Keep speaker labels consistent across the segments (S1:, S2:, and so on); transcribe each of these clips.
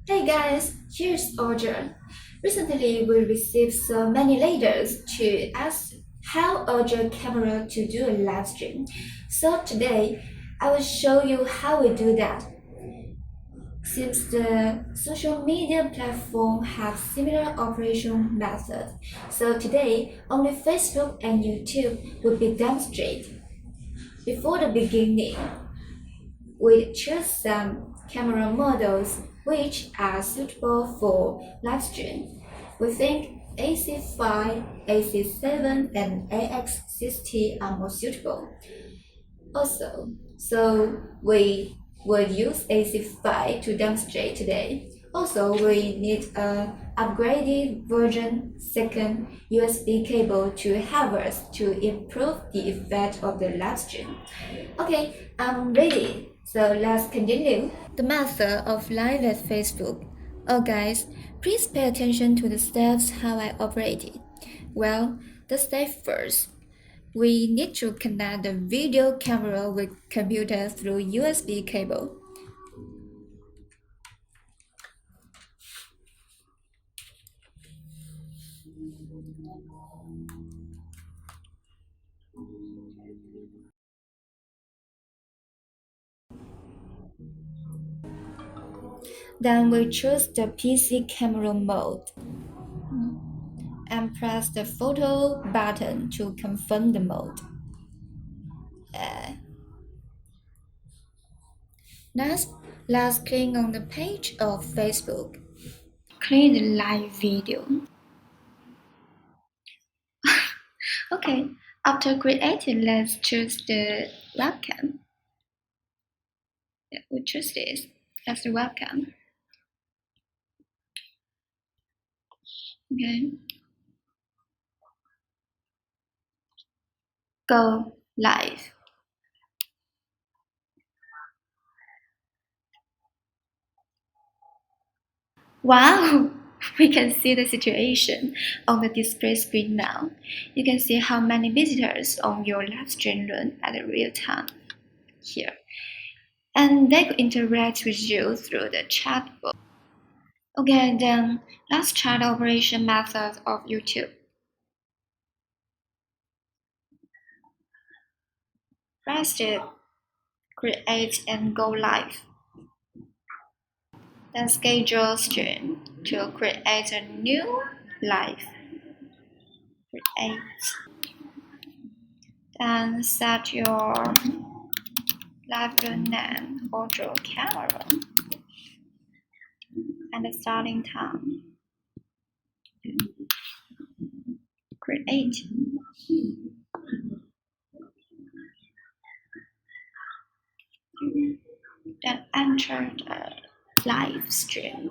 S1: Hey guys, here's ORDRO. Recently, we received so many letters to ask how ORDRO Camera to do a live stream. So today, I will show you how we do that. Since the social media platform have similar operation methods, so today only Facebook and YouTube will be demonstrated. Before the beginning, we choose some camera models which are suitable for live stream. We think AC5, AC7, and AX60 are more suitable. Also, so we will use AC5 to demonstrate today. Also, we need a upgraded version second USB cable to help us to improve the effect of the live stream. Okay, I'm ready. So let's continue. The method of live at Facebook. Oh guys, please pay attention to the steps how I operate it. Well, the step first. We need to connect the video camera with computer through USB cable. Then we choose the PC camera mode and press the photo button to confirm the mode. Next, let's click on the page of Facebook. Click the live video. Okay, after creating, let's choose the webcam. Yeah, we choose this as the webcam. Okay. Go live. Wow! We can see the situation on the display screen now. You can see how many visitors on your live stream run at the real time here. And they could interact with you through the chat box. Okay, then let's try the operation method of YouTube. Press it, create and go live. Then schedule stream to create a new live. Create. Then set your live run name ORDRO Camera and the starting time. Create. Then enter the live stream.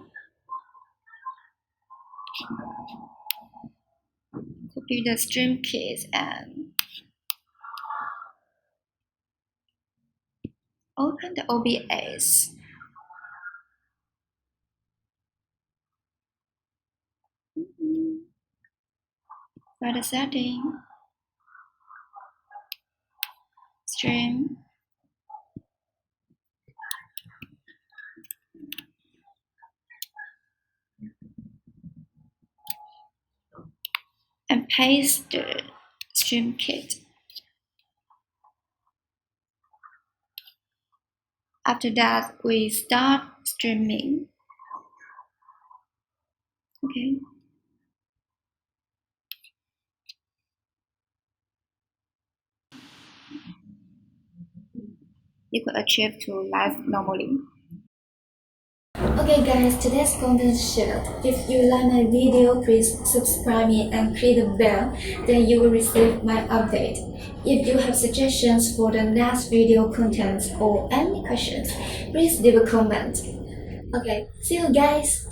S1: Copy the stream keys and open the OBS. Write the setting, stream, and paste the stream kit. After that, we start streaming. Okay. You could achieve to live normally. Okay guys, today's content is shared. If you like my video, please subscribe me and click the bell, then you will receive my update. If you have suggestions for the next video content or any questions, please leave a comment. Okay, see you guys!